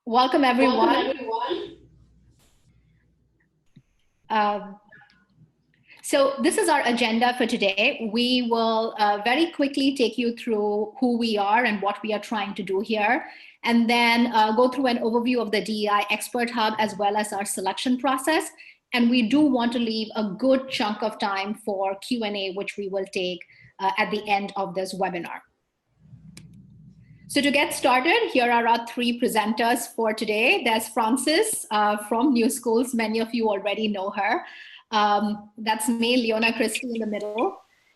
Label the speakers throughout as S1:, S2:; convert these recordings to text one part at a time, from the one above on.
S1: Welcome, everyone.
S2: Welcome, everyone.
S1: So this is our agenda for today. We will very quickly take you through who we are and what we are trying to do here, and then go through an overview of the DEI Expert Hub as well as our selection process. And we do want to leave a good chunk of time for Q&A, which we will take at the end of this webinar. So to get started, here are our three presenters for today. There's Frances from Newschools. Many of you already know her. That's me, Leona Christie in the middle.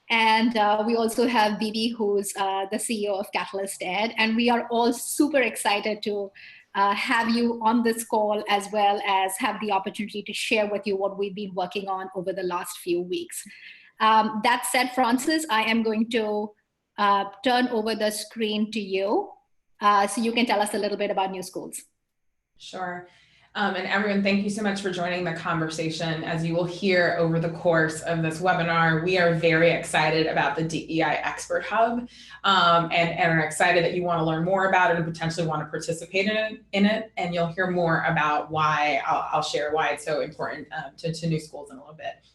S1: And we also have Ddi, who's the CEO of Catalyst Ed. And we are all super excited to have you on this call, as well as have the opportunity to share with you what we've been working on over the last few weeks. That said, Frances, I am going to turn over the screen to you so you can tell us a little bit about Newschools.
S3: Sure. And everyone, thank you so much for joining the conversation. As you will hear over the course of this webinar, we are very excited about the DEI Expert Hub and are excited that you want to learn more about it and potentially want to participate in it. And you'll hear more about why. I'll share why it's so important to Newschools in a little bit.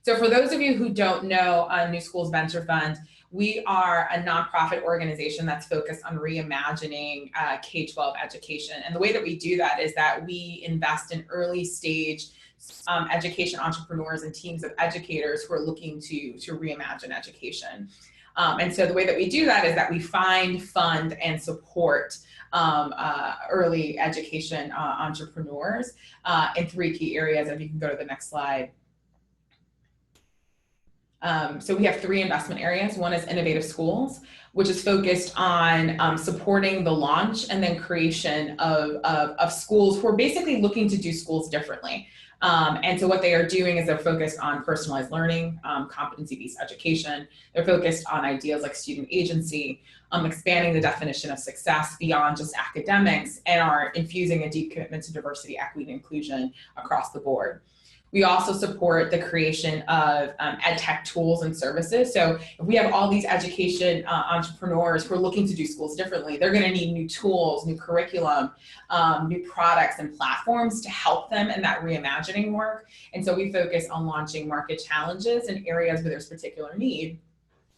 S3: So for those of you who don't know Newschools Venture Fund, we are a nonprofit organization that's focused on reimagining K-12 education. And the way that we do that is that we invest in early stage education entrepreneurs and teams of educators who are looking to reimagine education. And so the way that we do that is that we find, fund, and support early education entrepreneurs in three key areas. If you can go to the next slide. So we have three investment areas. One is innovative schools, which is focused on supporting the launch and then creation of schools who are basically looking to do schools differently. And so what they are doing is they're focused on personalized learning, competency-based education. They're focused on ideas like student agency, expanding the definition of success beyond just academics, and are infusing a deep commitment to diversity, equity, and inclusion across the board. We also support the creation of ed tech tools and services. So if we have all these education entrepreneurs who are looking to do schools differently, they're going to need new tools, new curriculum, new products and platforms to help them in that reimagining work. And so we focus on launching market challenges in areas where there's particular need.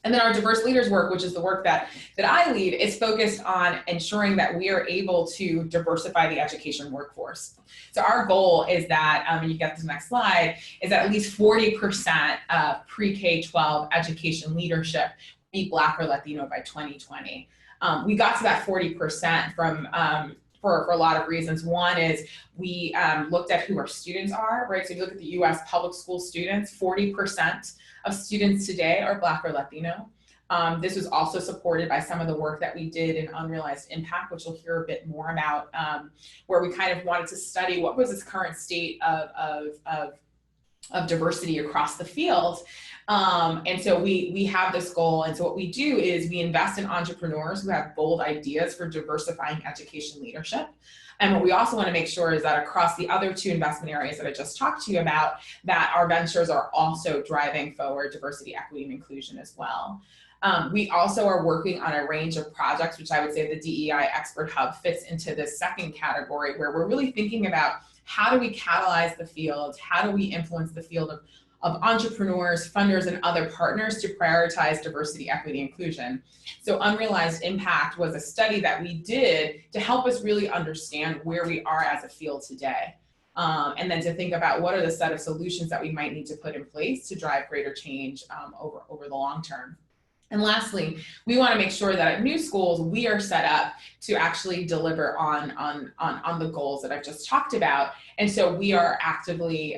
S3: And then our diverse leaders work, which is the work that I lead, is focused on ensuring that we are able to diversify the education workforce. So our goal is that, and you get to the next slide, is that at least 40% of pre-K-12 education leadership be Black or Latino by 2020. We got to that 40% from for a lot of reasons. One is we looked at who our students are, right? So if you look at the US public school students, 40% of students today are Black or Latino. This was also supported by some of the work that we did in Unrealized Impact, which you'll hear a bit more about, where we kind of wanted to study what was this current state of diversity across the field. And so we have this goal. And so what we do is we invest in entrepreneurs who have bold ideas for diversifying education leadership. And what we also want to make sure is that across the other two investment areas that I just talked to you about, that our ventures are also driving forward diversity, equity, and inclusion as well. We also are working on a range of projects, which I would say the DEI Expert Hub fits into this second category, where we're really thinking about how do we catalyze the field, how do we influence the field of entrepreneurs, funders, and other partners to prioritize diversity, equity, inclusion. So Unrealized Impact was a study that we did to help us really understand where we are as a field today. And then to think about what are the set of solutions that we might need to put in place to drive greater change over the long term. And lastly, we want to make sure that at Newschools, we are set up to actually deliver on the goals that I've just talked about. And so we are actively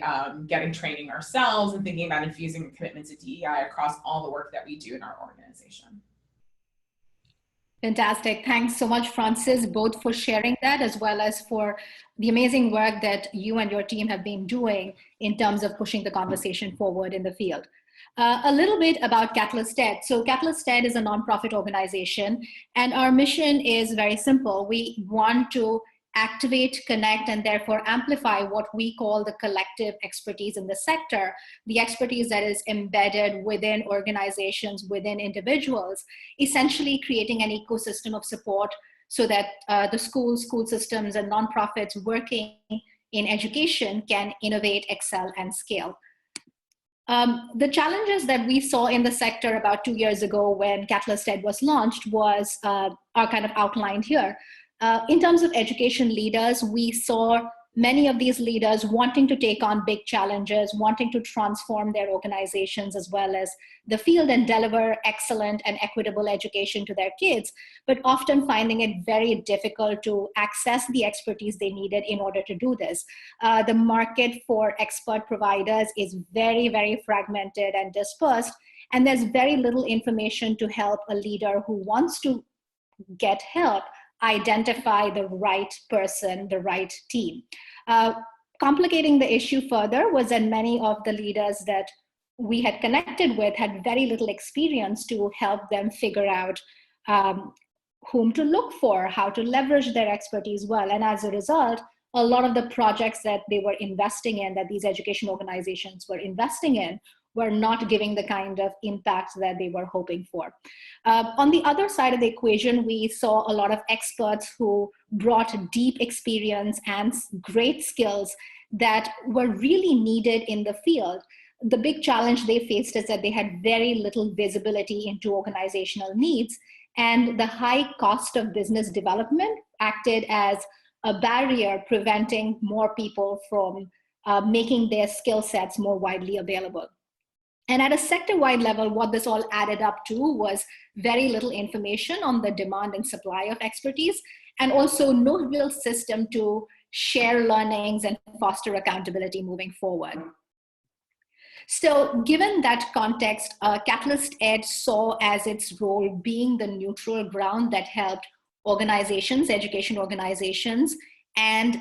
S3: getting training ourselves and thinking about infusing a commitment to DEI across all the work that we do in our organization.
S1: Fantastic. Thanks so much, Frances, both for sharing that, as well as for the amazing work that you and your team have been doing in terms of pushing the conversation forward in the field. A little bit about Catalyst Ed. So Catalyst Ed is a nonprofit organization, and our mission is very simple. We want to activate, connect, and therefore amplify what we call the collective expertise in the sector, the expertise that is embedded within organizations, within individuals, essentially creating an ecosystem of support so that the schools, school systems, and nonprofits working in education can innovate, excel, and scale. The challenges that we saw in the sector about 2 years ago when Catalyst Ed was launched are kind of outlined here. In terms of education leaders, we saw many of these leaders wanting to take on big challenges, wanting to transform their organizations as well as the field and deliver excellent and equitable education to their kids, but often finding it very difficult to access the expertise they needed in order to do this. The market for expert providers is very, very fragmented and dispersed, and there's very little information to help a leader who wants to get help identify the right person, the right team. Complicating the issue further was that many of the leaders that we had connected with had very little experience to help them figure out whom to look for, how to leverage their expertise well. And as a result, a lot of the projects that they were investing in, that these education organizations were investing in, were not giving the kind of impact that they were hoping for. On the other side of the equation, we saw a lot of experts who brought deep experience and great skills that were really needed in the field. The big challenge they faced is that they had very little visibility into organizational needs, and the high cost of business development acted as a barrier preventing more people from making their skill sets more widely available. And at a sector-wide level, what this all added up to was very little information on the demand and supply of expertise, and also no real system to share learnings and foster accountability moving forward. So given that context, Catalyst Ed saw as its role being the neutral ground that helped organizations, education organizations, and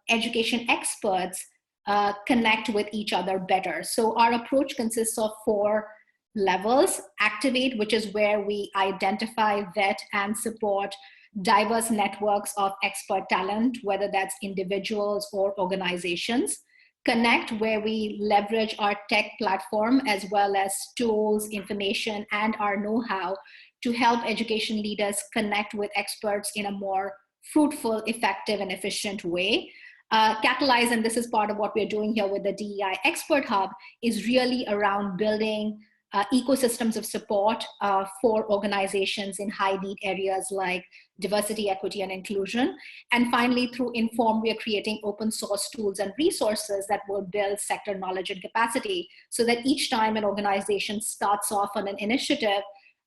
S1: education experts connect with each other better. So our approach consists of 4 levels. Activate, which is where we identify, vet, and support diverse networks of expert talent, whether that's individuals or organizations. Connect, where we leverage our tech platform as well as tools, information, and our know-how to help education leaders connect with experts in a more fruitful, effective, and efficient way. Catalyze, and this is part of what we're doing here with the DEI Expert Hub, is really around building ecosystems of support for organizations in high need areas like diversity, equity, and inclusion. And finally, through Inform, we are creating open source tools and resources that will build sector knowledge and capacity, so that each time an organization starts off on an initiative,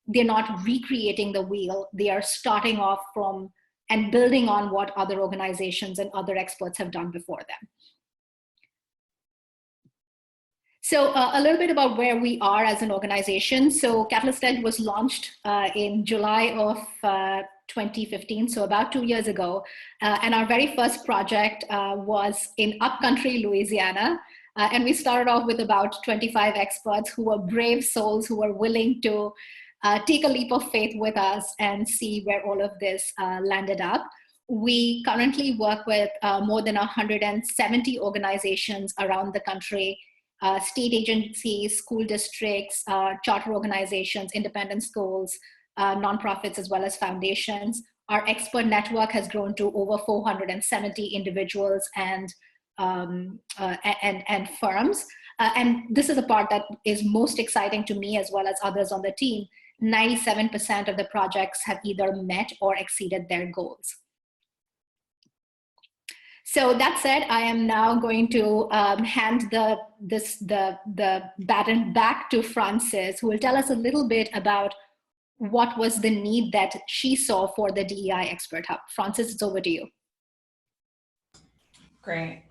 S1: they're not recreating the wheel, they are starting off from and building on what other organizations and other experts have done before them. So a little bit about where we are as an organization. So Catalyst Ed was launched in July of 2015, so about 2 years ago. And our very first project was in upcountry Louisiana. And we started off with about 25 experts who were brave souls who were willing to take a leap of faith with us and see where all of this landed up. We currently work with more than 170 organizations around the country, state agencies, school districts, charter organizations, independent schools, nonprofits, as well as foundations. Our expert network has grown to over 470 individuals and firms. And this is the part that is most exciting to me as well as others on the team. 97% of the projects have either met or exceeded their goals. So that said, I am now going to hand the baton back to Frances, who will tell us a little bit about what was the need that she saw for the DEI Expert Hub. Frances, it's over to you.
S3: Great.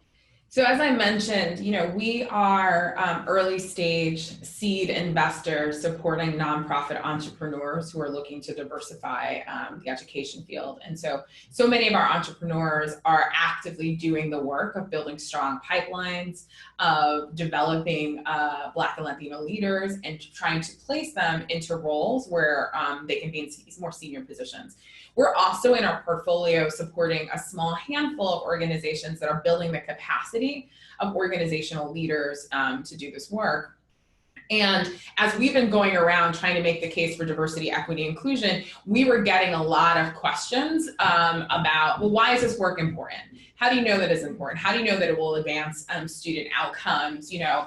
S3: So as I mentioned, we are early stage seed investors supporting nonprofit entrepreneurs who are looking to diversify the education field. And so many of our entrepreneurs are actively doing the work of building strong pipelines, of developing Black and Latino leaders and trying to place them into roles where they can be in more senior positions. We're also in our portfolio supporting a small handful of organizations that are building the capacity of organizational leaders to do this work. And as we've been going around trying to make the case for diversity, equity, inclusion, we were getting a lot of questions about, well, why is this work important? How do you know that it's important? How do you know that it will advance student outcomes? You know,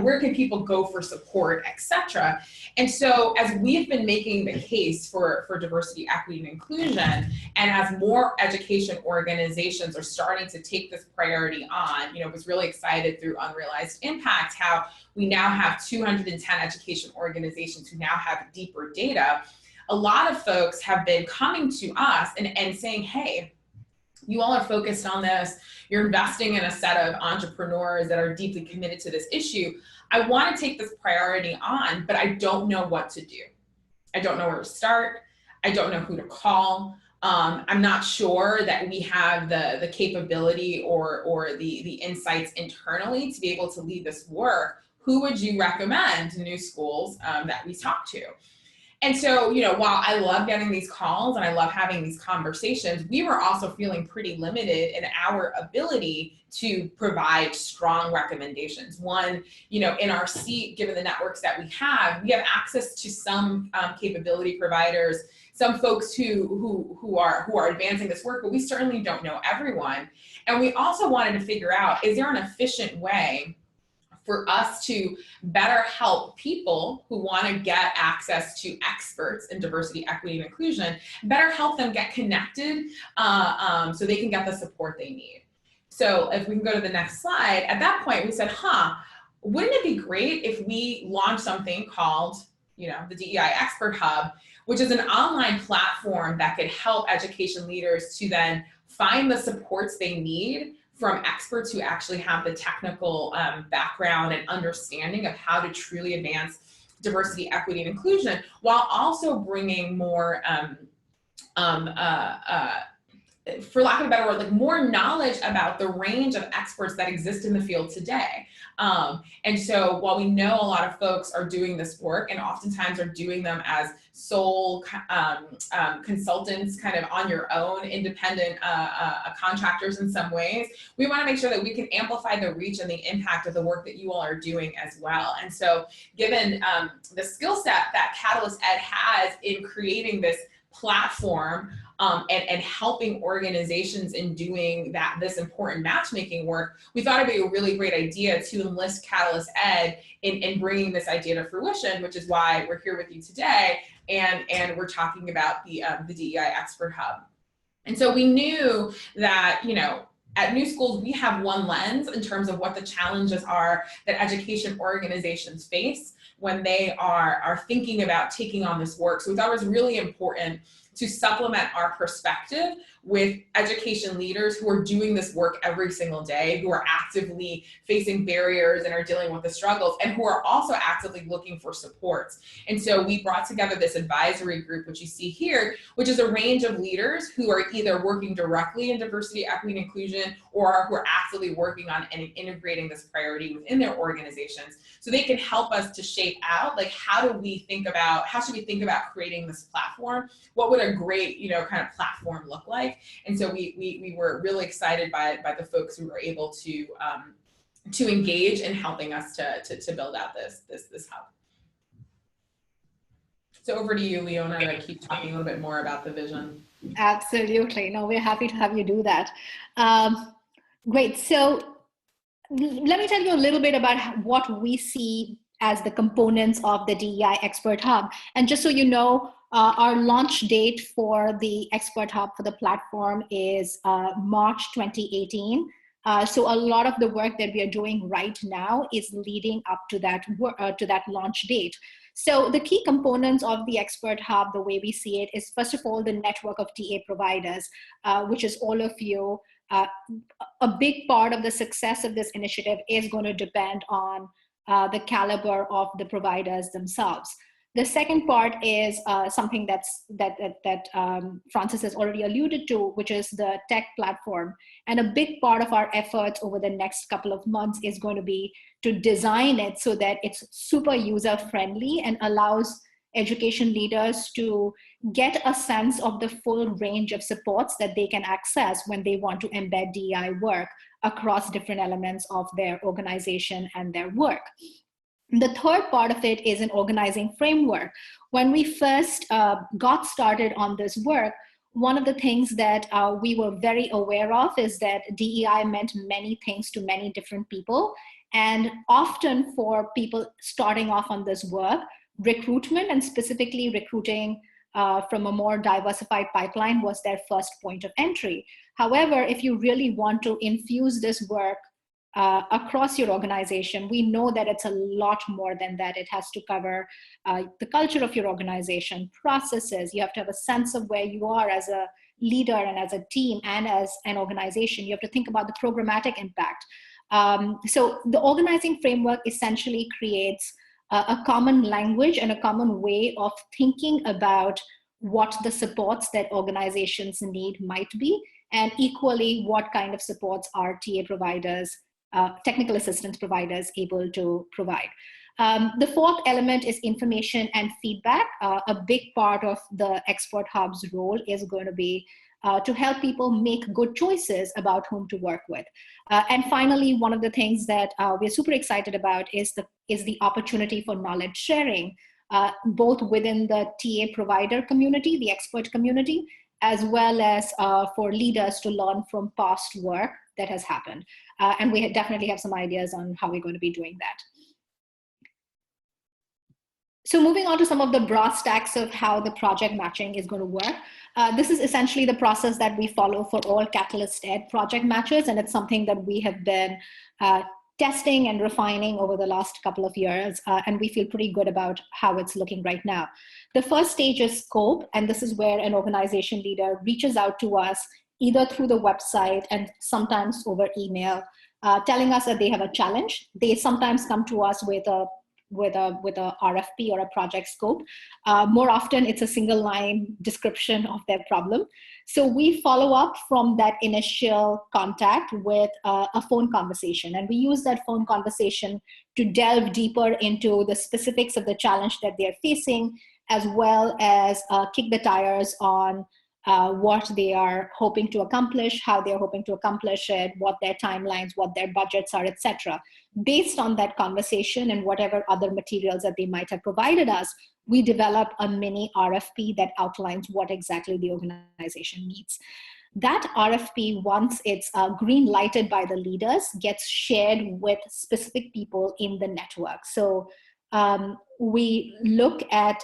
S3: where can people go for support, et cetera? And so as we've been making the case for diversity, equity, and inclusion, and as more education organizations are starting to take this priority on, you know, was really excited through Unrealized Impact, how we now have 210 education organizations who now have deeper data. A lot of folks have been coming to us and saying, hey, you all are focused on this. You're investing in a set of entrepreneurs that are deeply committed to this issue. I want to take this priority on, but I don't know what to do. I don't know where to start. I don't know who to call. I'm not sure that we have the capability or the insights internally to be able to lead this work. Who would you recommend to Newschools that we talk to? And so, you know, while I love getting these calls and I love having these conversations, we were also feeling pretty limited in our ability to provide strong recommendations. One, you know, in our seat, given the networks that we have access to some capability providers, some folks who are advancing this work, but we certainly don't know everyone. And we also wanted to figure out, is there an efficient way for us to better help people who want to get access to experts in diversity, equity, and inclusion, better help them get connected so they can get the support they need. So if we can go to the next slide, at that point we said, wouldn't it be great if we launched something called, you know, the DEI Expert Hub, which is an online platform that could help education leaders to then find the supports they need from experts who actually have the technical background and understanding of how to truly advance diversity, equity, and inclusion, while also bringing more, for lack of a better word, like more knowledge about the range of experts that exist in the field today. And so while we know a lot of folks are doing this work and oftentimes are doing them as sole consultants, kind of on your own, independent contractors in some ways, we want to make sure that we can amplify the reach and the impact of the work that you all are doing as well. And so given the skill set that Catalyst Ed has in creating this platform and helping organizations in doing this important matchmaking work, we thought it'd be a really great idea to enlist Catalyst Ed in bringing this idea to fruition, which is why we're here with you today, and we're talking about the DEI Expert Hub. And so we knew that, you know, at Newschools, we have one lens in terms of what the challenges are that education organizations face when they are thinking about taking on this work. So we thought it was really important to supplement our perspective with education leaders who are doing this work every single day, who are actively facing barriers and are dealing with the struggles, and who are also actively looking for supports. And so we brought together this advisory group, which you see here, which is a range of leaders who are either working directly in diversity, equity, and inclusion, or who are actively working on and integrating this priority within their organizations. So they can help us to shape out, like, how should we think about creating this platform? What would a great, you know, kind of platform look like? And so we were really excited by the folks who were able to engage in helping us to build out this hub. So over to you, Leona, to keep talking a little bit more about the vision.
S1: Absolutely. No, we're happy to have you do that. Great. So let me tell you a little bit about what we see as the components of the DEI Expert Hub. And just so you know, our launch date for the Expert Hub for the platform is March 2018. So a lot of the work that we are doing right now is leading up to that launch date. So the key components of the Expert Hub, the way we see it, is first of all, the network of TA providers, which is all of you. A big part of the success of this initiative is going to depend on the caliber of the providers themselves. The second part is something that Frances has already alluded to, which is the tech platform. And a big part of our efforts over the next couple of months is going to be to design it so that it's super user-friendly and allows education leaders to get a sense of the full range of supports that they can access when they want to embed DEI work across different elements of their organization and their work. The third part of it is an organizing framework. When we first got started on this work, one of the things that we were very aware of is that DEI meant many things to many different people. And often for people starting off on this work, recruitment, and specifically recruiting from a more diversified pipeline, was their first point of entry. However, if you really want to infuse this work across your organization, we know that it's a lot more than that. It has to cover the culture of your organization, processes. You have to have a sense of where you are as a leader and as a team and as an organization. You have to think about the programmatic impact. So the organizing framework essentially creates a common language and a common way of thinking about what the supports that organizations need might be, and equally what kind of supports are TA providers, technical assistance providers able to provide. The fourth element is information and feedback. A big part of the Expert Hub's role is going to be to help people make good choices about whom to work with. And finally, one of the things that we're super excited about is the opportunity for knowledge sharing, both within the TA provider community, the expert community, as well as for leaders to learn from past work that has happened. And we definitely have some ideas on how we're going to be doing that. So moving on to some of the brass tacks of how the project matching is going to work. This is essentially the process that we follow for all Catalyst Ed project matches, and it's something that we have been testing and refining over the last couple of years, and we feel pretty good about how it's looking right now. The first stage is scope, and this is where an organization leader reaches out to us either through the website and sometimes over email, telling us that they have a challenge. They sometimes come to us with a RFP or a project scope. More often, it's a single line description of their problem. So we follow up from that initial contact with a phone conversation. And we use that phone conversation to delve deeper into the specifics of the challenge that they're facing, as well as kick the tires on what they are hoping to accomplish, how they're hoping to accomplish it, what their timelines, what their budgets are, etc. Based on that conversation and whatever other materials that they might have provided us, we develop a mini RFP that outlines what exactly the organization needs. That RFP, once it's green lighted by the leaders, gets shared with specific people in the network. So we look at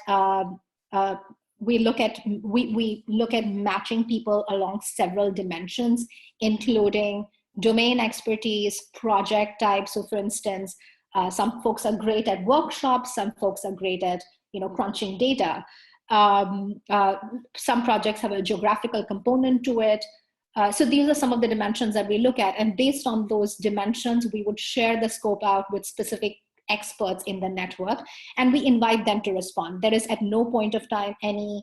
S1: matching people along several dimensions, including domain expertise, project type. So for instance, some folks are great at workshops, some folks are great at crunching data. Some projects have a geographical component to it. So these are some of the dimensions that we look at. And based on those dimensions, we would share the scope out with specific experts in the network, and we invite them to respond. There is at no point of time any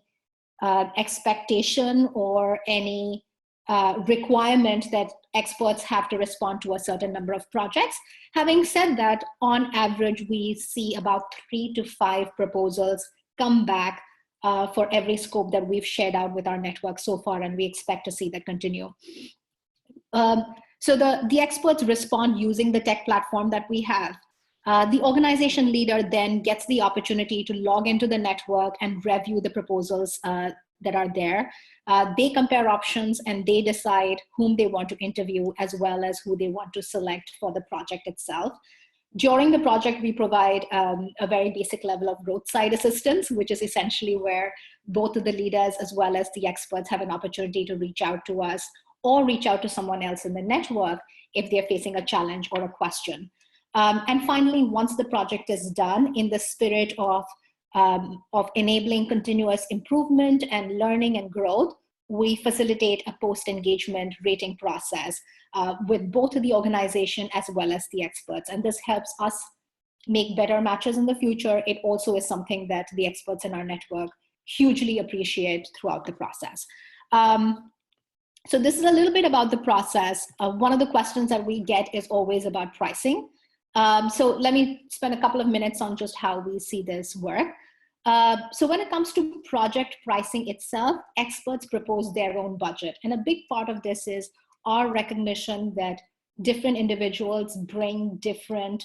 S1: expectation or any requirement that experts have to respond to a certain number of projects. Having said that, on average, we see about 3 to 5 proposals come back for every scope that we've shared out with our network so far, and we expect to see that continue. So the experts respond using the tech platform that we have. The organization leader then gets the opportunity to log into the network and review the proposals that are there. They compare options and they decide whom they want to interview, as well as who they want to select for the project itself. During the project, we provide a very basic level of roadside assistance, which is essentially where both of the leaders as well as the experts have an opportunity to reach out to us or reach out to someone else in the network if they're facing a challenge or a question. And finally, once the project is done, in the spirit of enabling continuous improvement and learning and growth, we facilitate a post-engagement rating process with both the organization as well as the experts. And this helps us make better matches in the future. It also is something that the experts in our network hugely appreciate throughout the process. So this is a little bit about the process. One of the questions that we get is always about pricing. So let me spend a couple of minutes on just how we see this work. So when it comes to project pricing itself, experts propose their own budget. And a big part of this is our recognition that different individuals bring different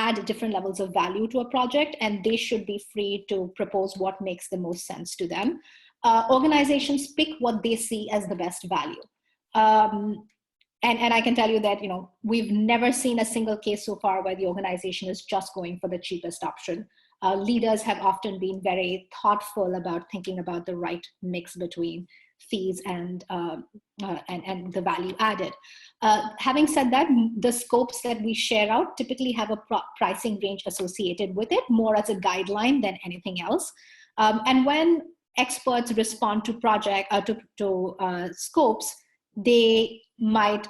S1: add different levels of value to a project, and they should be free to propose what makes the most sense to them. Organizations pick what they see as the best value. And I can tell you that, we've never seen a single case so far where the organization is just going for the cheapest option. Leaders have often been very thoughtful about thinking about the right mix between fees and the value added. Having said that, the scopes that we share out typically have a pricing range associated with it, more as a guideline than anything else. And when experts respond to scopes, they might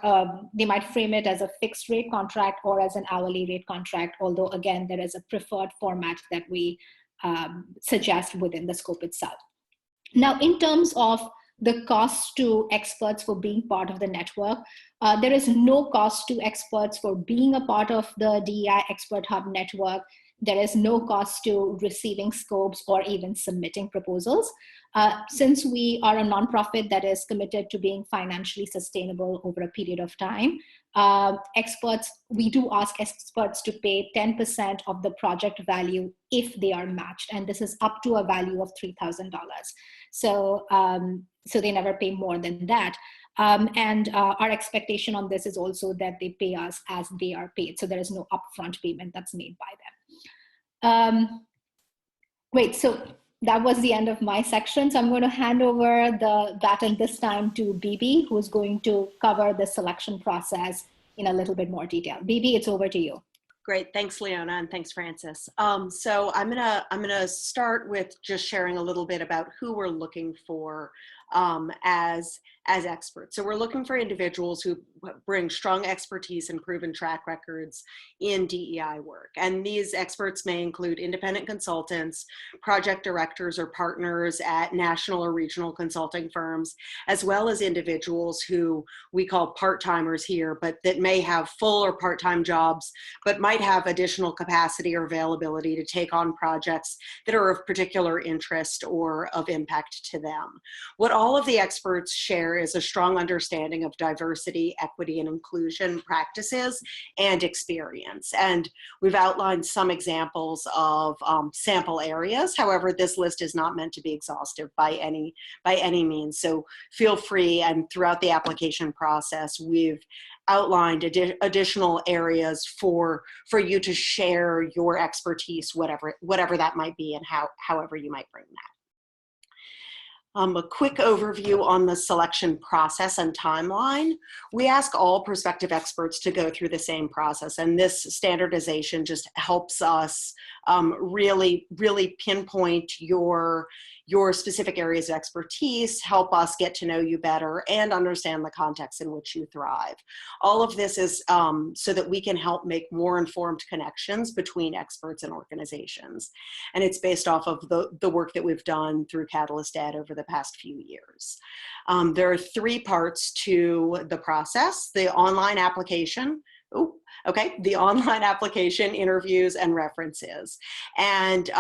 S1: frame it as a fixed rate contract or as an hourly rate contract, although again, there is a preferred format that we suggest within the scope itself. Now, in terms of the cost to experts for being part of the network, there is no cost to experts for being a part of the DEI Expert Hub network. There is no cost to receiving scopes or even submitting proposals. Since we are a nonprofit that is committed to being financially sustainable over a period of time, we do ask experts to pay 10% of the project value if they are matched, and this is up to a value of $3,000. So they never pay more than that. And our expectation on this is also that they pay us as they are paid. So there is no upfront payment that's made by them. Great, so that was the end of my section. So I'm going to hand over the baton this time to Bibi, who's going to cover the selection process in a little bit more detail. Bibi, it's over to you.
S2: Great, thanks Leona, and thanks Frances. So I'm gonna start with just sharing a little bit about who we're looking for as experts. So we're looking for individuals who bring strong expertise and proven track records in DEI work. And these experts may include independent consultants, project directors or partners at national or regional consulting firms, as well as individuals who we call part-timers here, but that may have full or part-time jobs, but might have additional capacity or availability to take on projects that are of particular interest or of impact to them. What all of the experts share is a strong understanding of diversity, equity, and inclusion practices and experience. And we've outlined some examples of sample areas. However, this list is not meant to be exhaustive by any means. So feel free, and throughout the application process, we've outlined additional areas for you to share your expertise, whatever that might be, and however you might bring that. A quick overview on the selection process and timeline. We ask all prospective experts to go through the same process, and this standardization just helps us really pinpoint your specific areas of expertise, help us get to know you better, and understand the context in which you thrive. All of this is so that we can help make more informed connections between experts and organizations. And it's based off of the work that we've done through Catalyst Ed over the past few years. There are 3 parts to the process: the online application, the online application, interviews, and references. And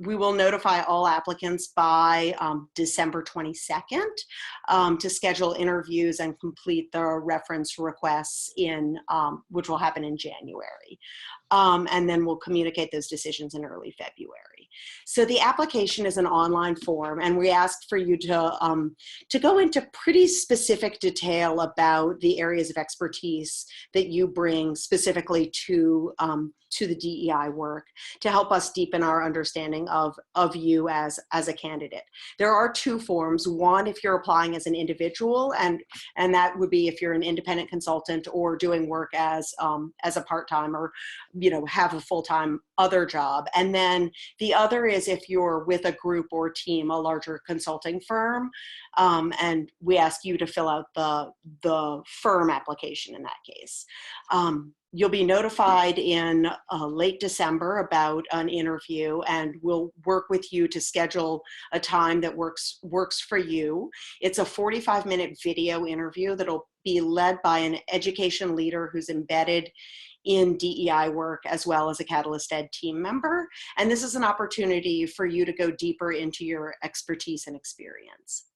S2: we will notify all applicants by December 22nd to schedule interviews and complete the reference requests which will happen in January. And then we'll communicate those decisions in early February. So the application is an online form, and we ask for you to go into pretty specific detail about the areas of expertise that you bring specifically to the DEI work to help us deepen our understanding of you as a candidate. There are 2 forms. One, if you're applying as an individual, and that would be if you're an independent consultant or doing work as a part-time, or have a full-time other job. And then the other is if you're with a group or team, a larger consulting firm, and we ask you to fill out the firm application in that case. You'll be notified in late December about an interview, and we'll work with you to schedule a time that works for you. It's a 45-minute video interview that'll be led by an education leader who's embedded in DEI work, as well as a Catalyst Ed team member. And this is an opportunity for you to go deeper into your expertise and experience.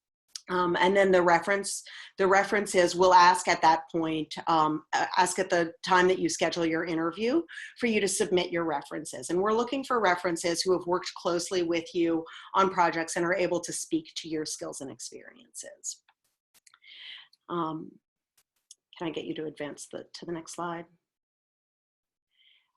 S2: And then the references we'll ask at that point, ask at the time that you schedule your interview for you to submit your references. And we're looking for references who have worked closely with you on projects and are able to speak to your skills and experiences. Can I get you to advance to the next slide?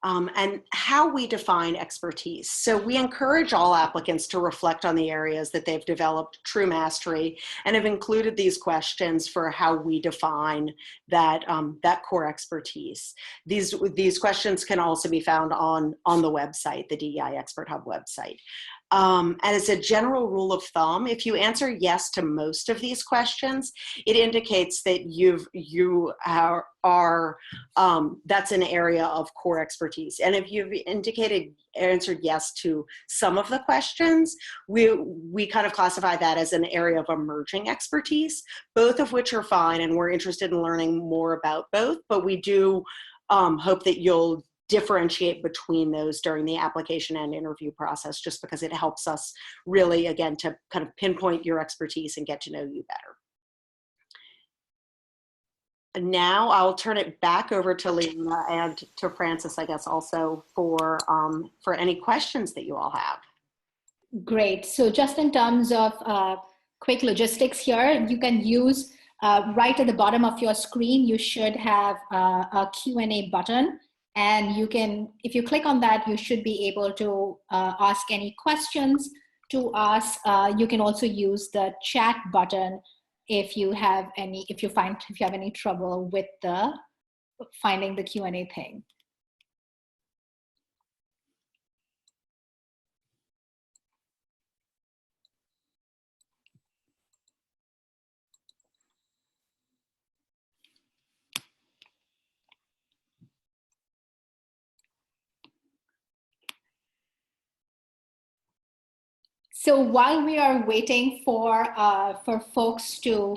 S2: And how we define expertise. So we encourage all applicants to reflect on the areas that they've developed true mastery and have included these questions for how we define that, that core expertise. These questions can also be found on the website, the DEI Expert Hub website. And as a general rule of thumb, if you answer yes to most of these questions, it indicates that you are that's an area of core expertise. And if you've answered yes to some of the questions, we kind of classify that as an area of emerging expertise, both of which are fine, and we're interested in learning more about both, but we do hope that you'll differentiate between those during the application and interview process, just because it helps us really, again, to kind of pinpoint your expertise and get to know you better. And now I'll turn it back over to Leona and to Frances, I guess, also for any questions that you all have.
S1: Great. So just in terms of quick logistics here, you can use right at the bottom of your screen, you should have a Q&A button. And you can, if you click on that, you should be able to ask any questions to us. You can also use the chat button if you have any, if you have any trouble with finding the Q&A thing. So while we are waiting for folks to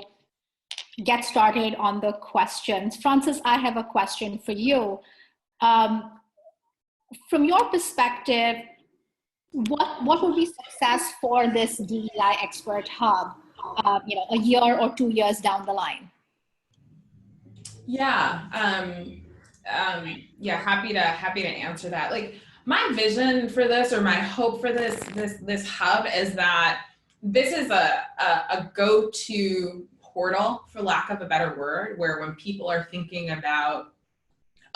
S1: get started on the questions, Frances, I have a question for you. From your perspective, what would be success for this DEI Expert Hub, a year or 2 years down the line?
S3: Yeah, happy to answer that. Like, my vision for this, or my hope for this hub, is that this is a go-to portal, for lack of a better word, where when people are thinking about,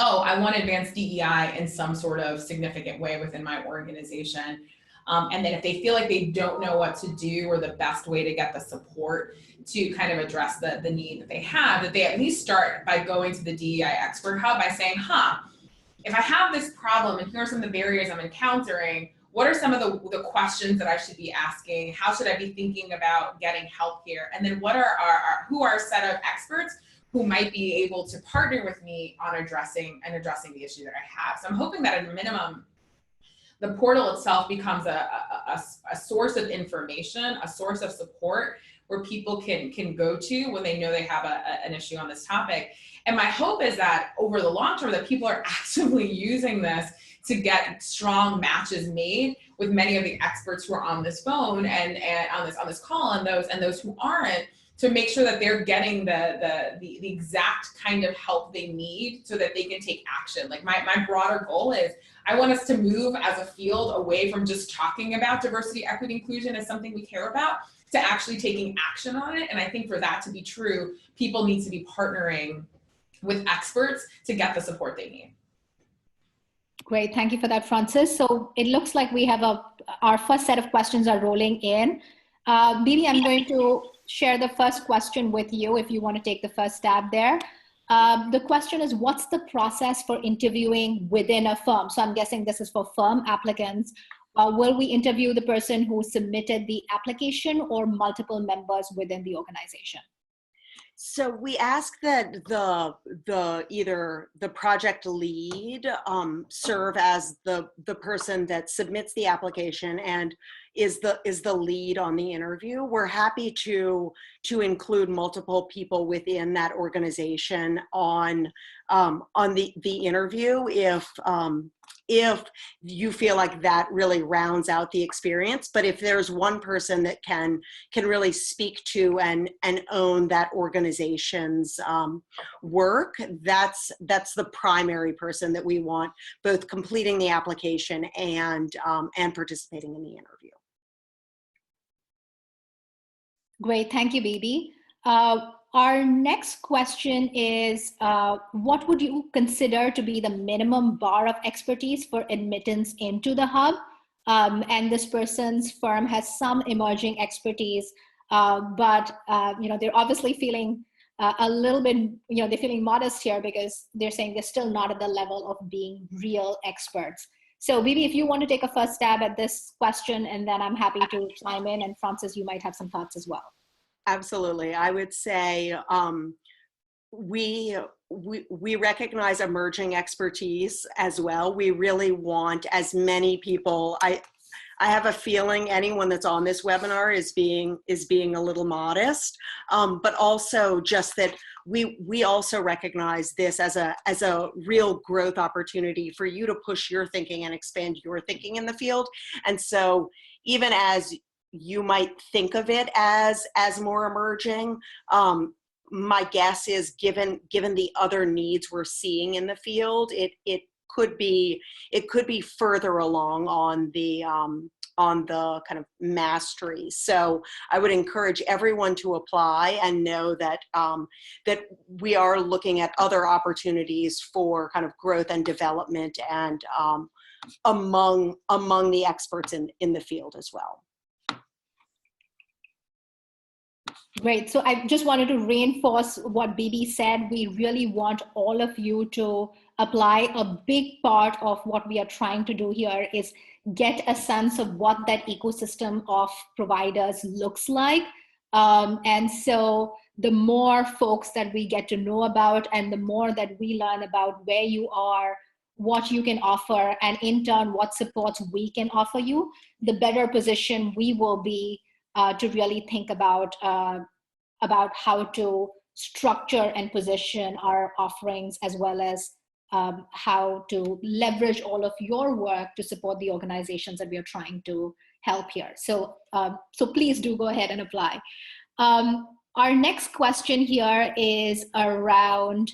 S3: oh, I want to advance DEI in some sort of significant way within my organization, and then if they feel like they don't know what to do or the best way to get the support to kind of address the need that they have, that they at least start by going to the DEI Expert Hub by saying, if I have this problem and here are some of the barriers I'm encountering, what are some of the questions that I should be asking? How should I be thinking about getting help here? And then what are who are a set of experts who might be able to partner with me on addressing the issue that I have? So I'm hoping that at a minimum, the portal itself becomes a source of information, a source of support where people can go to when they know they have an issue on this topic. And my hope is that over the long term, that people are actively using this to get strong matches made with many of the experts who are on this phone and on this call, and those who aren't, to make sure that they're getting the exact kind of help they need so that they can take action. Like, my broader goal is, I want us to move as a field away from just talking about diversity, equity, inclusion as something we care about, to actually taking action on it. And I think for that to be true, people need to be partnering with experts to get the support they need.
S1: Great, thank you for that, Frances. So it looks like we have our first set of questions are rolling in. Ddi, I'm going to share the first question with you if you want to take the first stab there. The question is, what's the process for interviewing within a firm? So I'm guessing this is for firm applicants. Will we interview the person who submitted the application or multiple members within the organization?
S2: So we ask that either the project lead serve as the person that submits the application and is the lead on the interview. We're happy to include multiple people within that organization on the interview if you feel like that really rounds out the experience. But if there's one person that can really speak to and own that organization's work, that's the primary person that we want both completing the application and participating in the interview.
S1: Great, thank you, Bibi. Our next question is, what would you consider to be the minimum bar of expertise for admittance into the hub? And this person's firm has some emerging expertise, but they're obviously feeling a little bit, they're feeling modest here because they're saying they're still not at the level of being real experts. So Bibi, if you want to take a first stab at this question, and then I'm happy to chime in, and Frances, you might have some thoughts as well.
S2: Absolutely. I would say we recognize emerging expertise as well. We really want as many people. I have a feeling anyone that's on this webinar is being a little modest, but also just that we also recognize this as a real growth opportunity for you to push your thinking and expand your thinking in the field. And so even as you might think of it as more emerging, my guess is given the other needs we're seeing in the field, it could be further along on the kind of mastery. So I would encourage everyone to apply and know that that we are looking at other opportunities for kind of growth and development and among the experts in the field as well.
S1: Great. So I just wanted to reinforce what Bibi said. We really want all of you to apply. A big part of what we are trying to do here is get a sense of what that ecosystem of providers looks like. And so the more folks that we get to know about and the more that we learn about where you are, what you can offer, and in turn, what supports we can offer you, the better position we will be to really think about how to structure and position our offerings, as well as how to leverage all of your work to support the organizations that we are trying to help here. So, so please do go ahead and apply. Our next question here is around,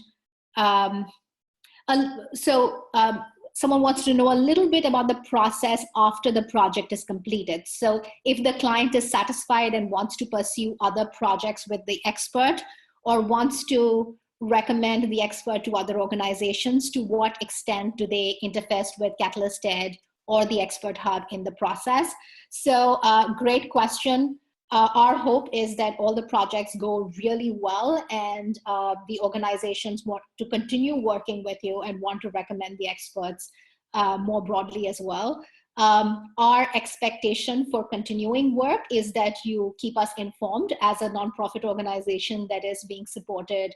S1: someone wants to know a little bit about the process after the project is completed. So if the client is satisfied and wants to pursue other projects with the expert, or wants to recommend the expert to other organizations, to what extent do they interface with Catalyst Ed or the Expert Hub in the process? So great question. Our hope is that all the projects go really well, and the organizations want to continue working with you and want to recommend the experts more broadly as well. Our expectation for continuing work is that you keep us informed as a nonprofit organization that is being supported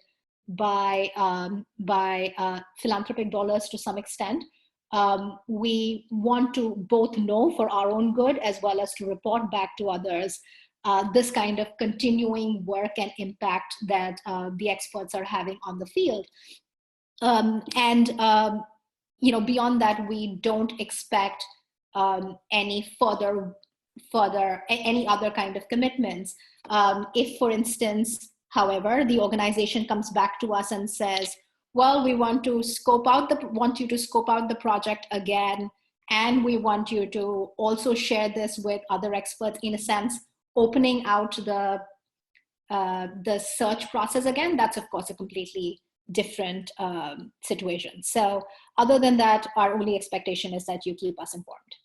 S1: by philanthropic dollars to some extent. We want to both know for our own good as well as to report back to others this kind of continuing work and impact that the experts are having on the field. Beyond that, we don't expect any any other kind of commitments. If, for instance, however, the organization comes back to us and says, well, we want you to scope out the project again, and we want you to also share this with other experts, in a sense, opening out the search process again, that's of course a completely different situation. So other than that, our only expectation is that you keep us informed.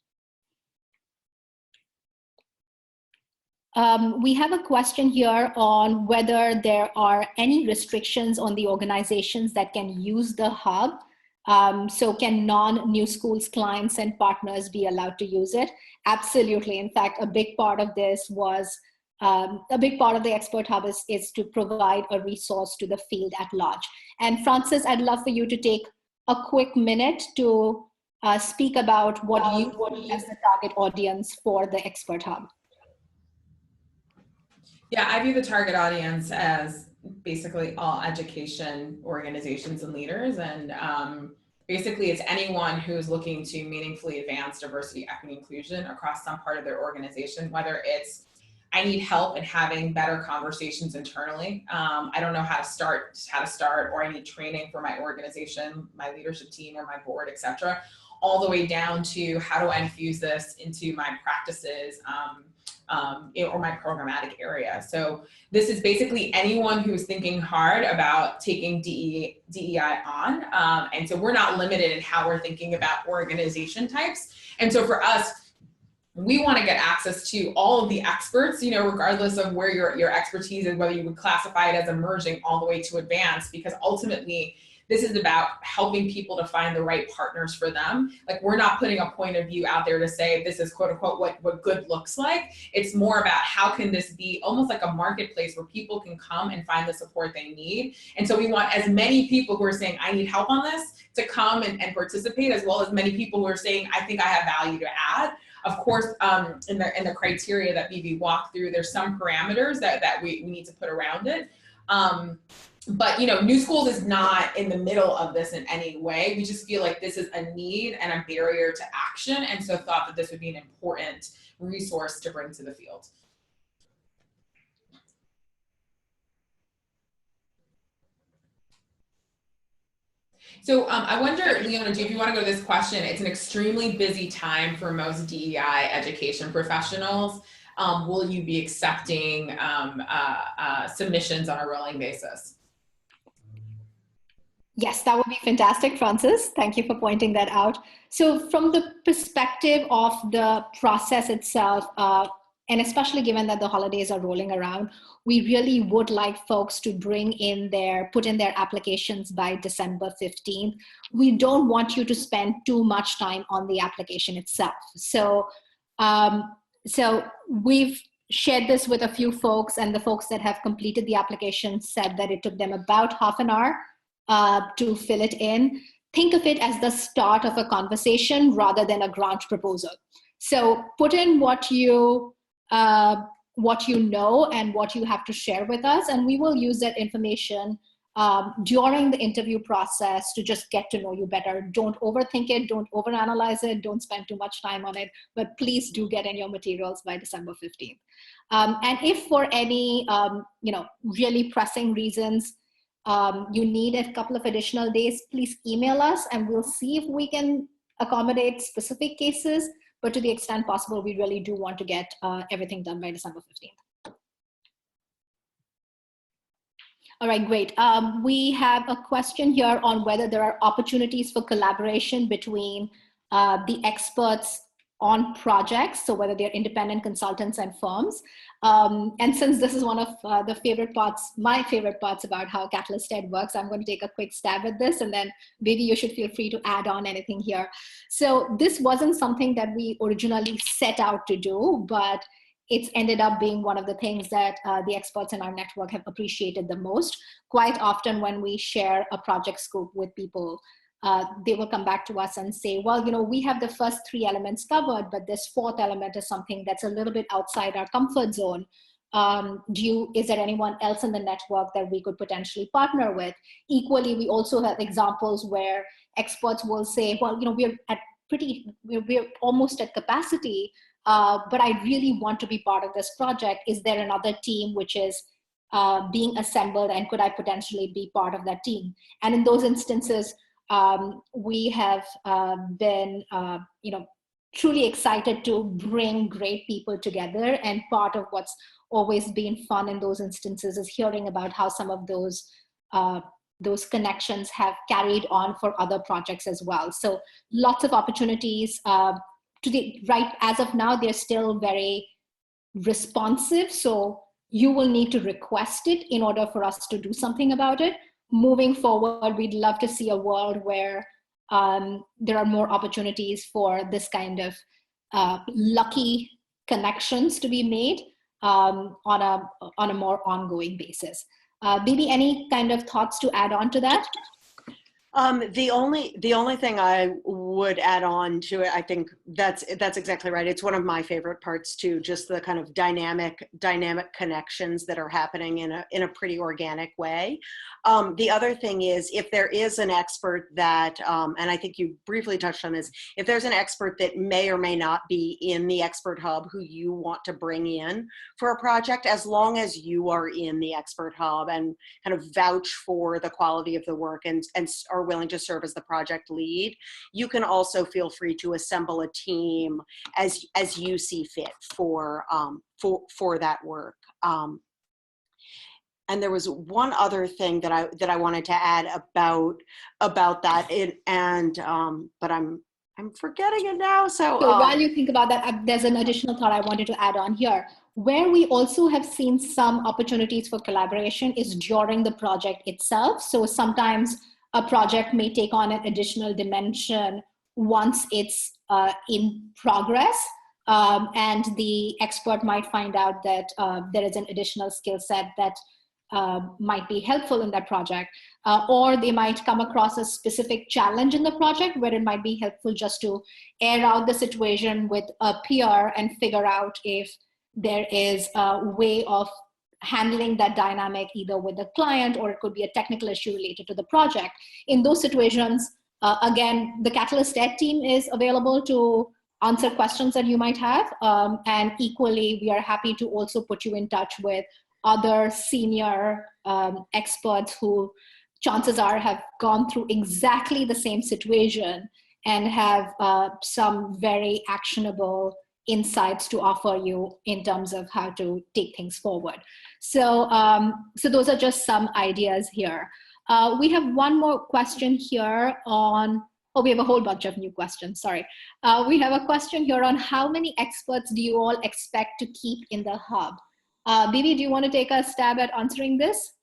S1: We have a question here on whether there are any restrictions on the organizations that can use the hub. So can non-Newschools clients and partners be allowed to use it? Absolutely. In fact, a big part of this was, a big part of the Expert Hub is to provide a resource to the field at large. And Frances, I'd love for you to take a quick minute to speak about what you as the target audience for the Expert Hub.
S3: Yeah, I view the target audience as basically all education organizations and leaders. And basically it's anyone who's looking to meaningfully advance diversity, equity, inclusion across some part of their organization, whether it's I need help in having better conversations internally. I don't know how to start, or I need training for my organization, my leadership team, or my board, et cetera, all the way down to how do I infuse this into my practices, or my programmatic area. So this is basically anyone who's thinking hard about taking DEI on. And so we're not limited in how we're thinking about organization types. And so for us, we want to get access to all of the experts, regardless of where your expertise is, whether you would classify it as emerging all the way to advanced, because ultimately this is about helping people to find the right partners for them. Like, we're not putting a point of view out there to say this is quote unquote what good looks like. It's more about how can this be almost like a marketplace where people can come and find the support they need. And so we want as many people who are saying I need help on this to come and participate, as well as many people who are saying I think I have value to add. Of course, in the criteria that Bibi walked through, there's some parameters that we need to put around it. But Newschools is not in the middle of this in any way. We just feel like this is a need and a barrier to action, and so thought that this would be an important resource to bring to the field. So I wonder, Leona, if you want to go to this question, it's an extremely busy time for most DEI education professionals. Will you be accepting submissions on a rolling basis?
S1: Yes, that would be fantastic, Frances. Thank you for pointing that out. So from the perspective of the process itself, and especially given that the holidays are rolling around, we really would like folks to put in their applications by December 15th. We don't want you to spend too much time on the application itself. So, so we've shared this with a few folks, and the folks that have completed the application said that it took them about half an hour to fill it in. Think of it as the start of a conversation rather than a grant proposal. So put in what you know and what you have to share with us, and we will use that information during the interview process to just get to know you better. Don't overthink it, don't overanalyze it, don't spend too much time on it, but please do get in your materials by December 15th. And if for any really pressing reasons you need a couple of additional days, please email us and we'll see if we can accommodate specific cases. But to the extent possible, we really do want to get everything done by December 15th. All right, great. We have a question here on whether there are opportunities for collaboration between the experts on projects, so whether they're independent consultants and firms. And since this is one of my favorite parts about how Catalyst Ed works, I'm going to take a quick stab at this, and then maybe you should feel free to add on anything here. So this wasn't something that we originally set out to do, but it's ended up being one of the things that the experts in our network have appreciated the most. Quite often when we share a project scope with people, they will come back to us and say, well, we have the first 3 elements covered, but this 4th element is something that's a little bit outside our comfort zone. Is there anyone else in the network that we could potentially partner with? Equally, we also have examples where experts will say, well, we're almost at capacity, but I really want to be part of this project. Is there another team which is being assembled, and could I potentially be part of that team? And in those instances, we have been, truly excited to bring great people together. And part of what's always been fun in those instances is hearing about how some of those connections have carried on for other projects as well. So lots of opportunities. As of now, they're still very responsive. So you will need to request it in order for us to do something about it. Moving forward, we'd love to see a world where there are more opportunities for this kind of lucky connections to be made on a more ongoing basis. Bibi, any kind of thoughts to add on to that?
S2: The only thing I would add on to it, I think that's exactly right. It's one of my favorite parts too, just the kind of dynamic connections that are happening in a pretty organic way. The other thing is, if there is an expert that, and I think you briefly touched on this, if there's an expert that may or may not be in the Expert Hub who you want to bring in for a project, as long as you are in the Expert Hub and kind of vouch for the quality of the work and are willing to serve as the project lead, you can also feel free to assemble a team as you see fit for that work. And there was one other thing that I wanted to add about that, but I'm forgetting it now. So
S1: while you think about that, there's an additional thought I wanted to add on here. Where we also have seen some opportunities for collaboration is during the project itself. So sometimes a project may take on an additional dimension once it's in progress, and the expert might find out that there is an additional skill set that might be helpful in that project, or they might come across a specific challenge in the project where it might be helpful just to air out the situation with a peer and figure out if there is a way of handling that dynamic either with the client, or it could be a technical issue related to the project. In those situations, again, the Catalyst Ed team is available to answer questions that you might have, and equally, we are happy to also put you in touch with other senior experts who chances are have gone through exactly the same situation and have some very actionable insights to offer you in terms of how to take things forward. So, so those are just some ideas here. We have one more question here on, oh, we have a whole bunch of new questions, sorry. We have a question here on how many experts do you all expect to keep in the hub? Bibi, do you want to take a stab at answering this?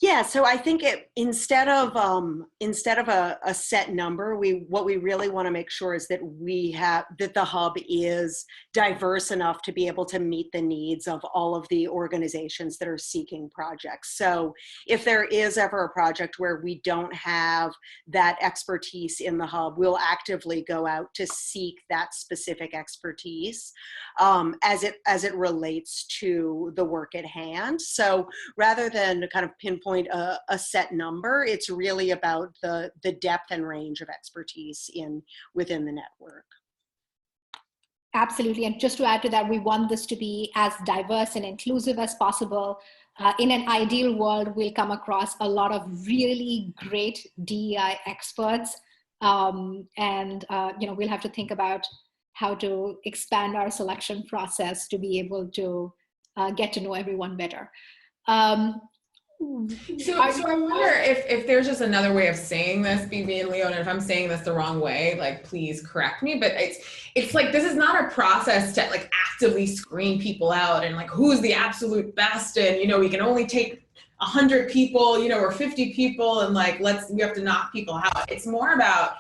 S2: Yeah, so I think instead of a set number, what we really want to make sure is that the hub is diverse enough to be able to meet the needs of all of the organizations that are seeking projects. So if there is ever a project where we don't have that expertise in the hub, we'll actively go out to seek that specific expertise as it relates to the work at hand. So rather than kind of pinpoint a set number, it's really about the depth and range of expertise within the network.
S1: Absolutely, and just to add to that, we want this to be as diverse and inclusive as possible. In an ideal world, we'll come across a lot of really great DEI experts, and we'll have to think about how to expand our selection process to be able to get to know everyone better.
S3: So I wonder if there's just another way of saying this, Bibi and Leon, and if I'm saying this the wrong way, like, please correct me, but it's like, this is not a process to like actively screen people out and like, who's the absolute best, and, we can only take 100 people, or 50 people, and like, we have to knock people out. It's more about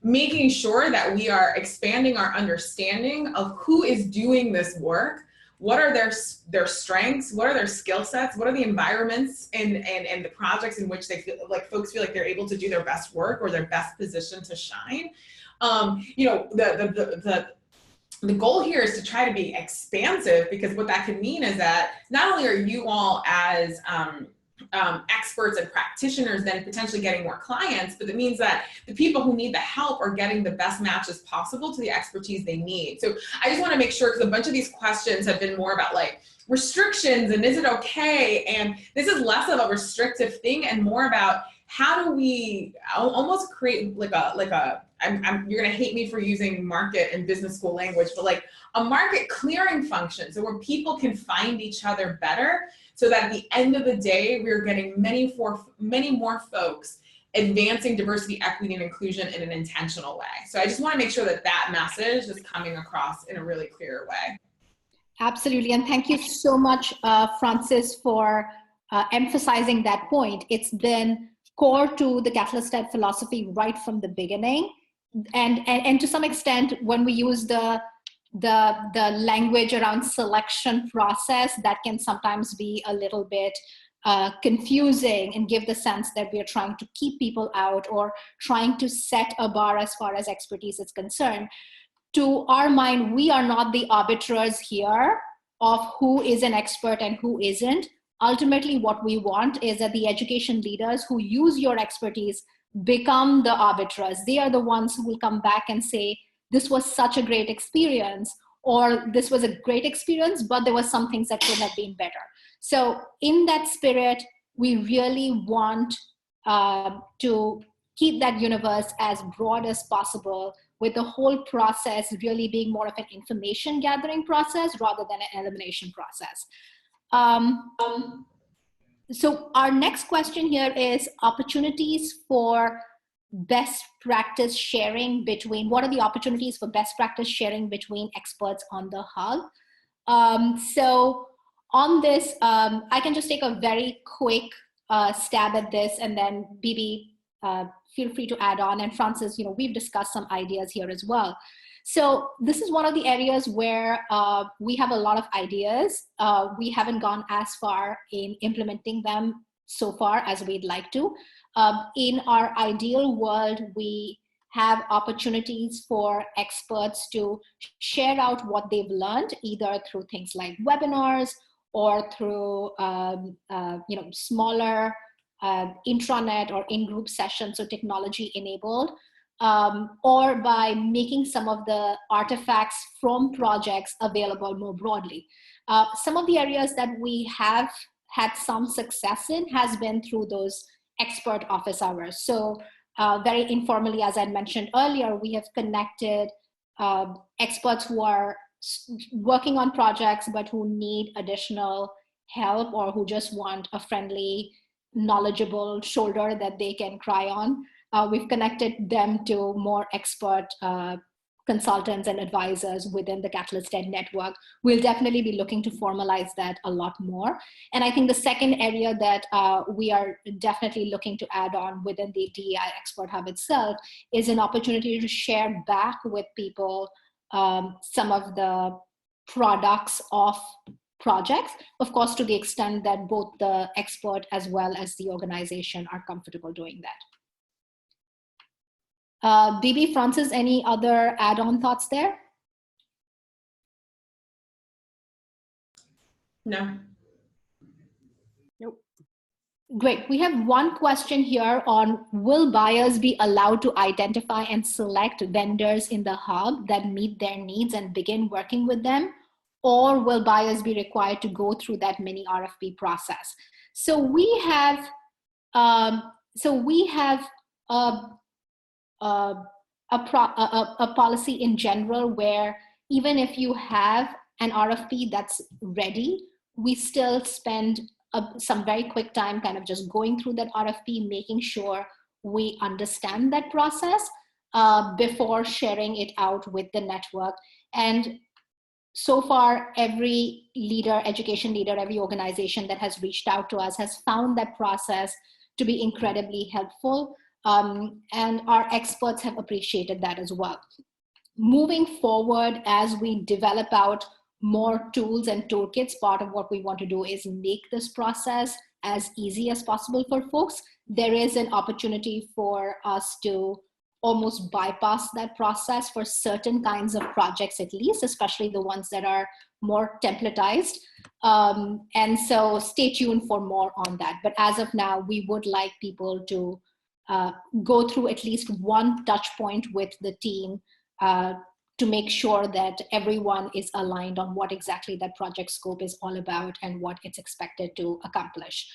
S3: making sure that we are expanding our understanding of who is doing this work. What are their strengths? What are their skill sets? What are the environments and the projects in which they feel like folks feel like they're able to do their best work or their best position to shine? The goal here is to try to be expansive, because what that could mean is that not only are you all as experts and practitioners then potentially getting more clients, but it means that the people who need the help are getting the best matches possible to the expertise they need. So I just want to make sure, because a bunch of these questions have been more about like restrictions and is it okay? And this is less of a restrictive thing and more about how do we almost create you're going to hate me for using market and business school language, but like a market clearing function. So where people can find each other better, so that at the end of the day, we're getting many more folks advancing diversity, equity, and inclusion in an intentional way. So I just want to make sure that that message is coming across in a really clear way.
S1: Absolutely, and thank you so much, Frances, for emphasizing that point. It's been core to the Catalyst Ed philosophy right from the beginning, and to some extent, when we use the language around selection process, that can sometimes be a little bit confusing and give the sense that we are trying to keep people out or trying to set a bar as far as expertise is concerned. To our mind, we are not the arbiters here of who is an expert and who isn't. Ultimately, what we want is that the education leaders who use your expertise become the arbiters. They are the ones who will come back and say, this was such a great experience, or this was a great experience, but there were some things that could have been better. So in that spirit, we really want to keep that universe as broad as possible, with the whole process really being more of an information gathering process rather than an elimination process. So our next question here is opportunities for best practice sharing between, what are the opportunities for best practice sharing between experts on the Hub? So on this, I can just take a very quick stab at this, and then Ddi, feel free to add on. And Frances, we've discussed some ideas here as well. So this is one of the areas where we have a lot of ideas. We haven't gone as far in implementing them so far as we'd like to. In our ideal world, we have opportunities for experts to share out what they've learned, either through things like webinars or through smaller intranet or in-group sessions, so technology enabled, or by making some of the artifacts from projects available more broadly. Some of the areas that we have had some success in has been through those expert office hours. So very informally, as I mentioned earlier, we have connected experts who are working on projects but who need additional help, or who just want a friendly, knowledgeable shoulder that they can cry on. We've connected them to more expert consultants and advisors within the Catalyst Ed network. We'll definitely be looking to formalize that a lot more. And I think the second area that we are definitely looking to add on within the DEI Expert Hub itself is an opportunity to share back with people some of the products of projects, of course, to the extent that both the expert as well as the organization are comfortable doing that. Ddi, Frances, any other add-on thoughts there?
S3: No.
S2: Nope.
S1: Great. We have one question here on, will buyers be allowed to identify and select vendors in the Hub that meet their needs and begin working with them? Or will buyers be required to go through that mini RFP process? So we have a policy in general where even if you have an RFP that's ready, we still spend some very quick time kind of just going through that RFP, making sure we understand that process before sharing it out with the network. And so far, every leader, education leader, every organization that has reached out to us has found that process to be incredibly helpful. And our experts have appreciated that as well. Moving forward, as we develop out more tools and toolkits, part of what we want to do is make this process as easy as possible for folks. There is an opportunity for us to almost bypass that process for certain kinds of projects, at least, especially the ones that are more templatized. And so stay tuned for more on that. But as of now, we would like people to go through at least one touch point with the team to make sure that everyone is aligned on what exactly that project scope is all about and what it's expected to accomplish.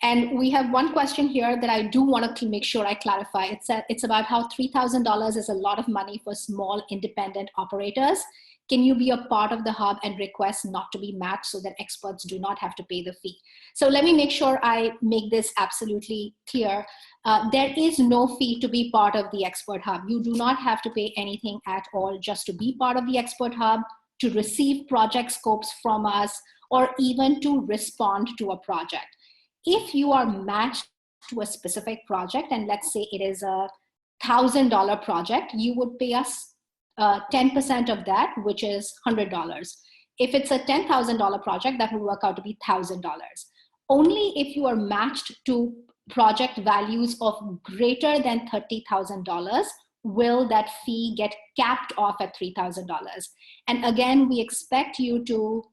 S1: And we have one question here that I do want to make sure I clarify. It's about how $3,000 is a lot of money for small independent operators. Can you be a part of the Hub and request not to be matched so that experts do not have to pay the fee? So let me make sure I make this absolutely clear. There is no fee to be part of the Expert Hub. You do not have to pay anything at all just to be part of the Expert Hub, to receive project scopes from us, or even to respond to a project. If you are matched to a specific project, and let's say it is a $1,000 project, you would pay us 10% of that, which is $100. If it's a $10,000 project, that would work out to be $1,000. only if you are matched to project values of greater than $30,000 will that fee get capped off at $3,000. And again, we expect you to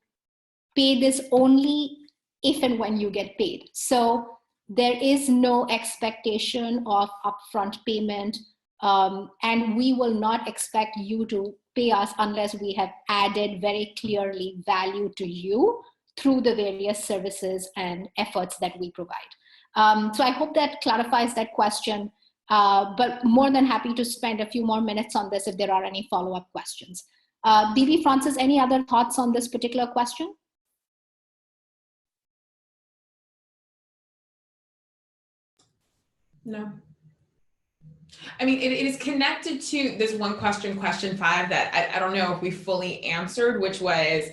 S1: pay this only if and when you get paid. So there is no expectation of upfront payment, and we will not expect you to pay us unless we have added very clearly value to you through the various services and efforts that we provide. So I hope that clarifies that question, but more than happy to spend a few more minutes on this if there are any follow-up questions. Ddi, Frances, any other thoughts on this particular question?
S3: No. I mean, it is connected to this one question, question 5, that I don't know if we fully answered, which was,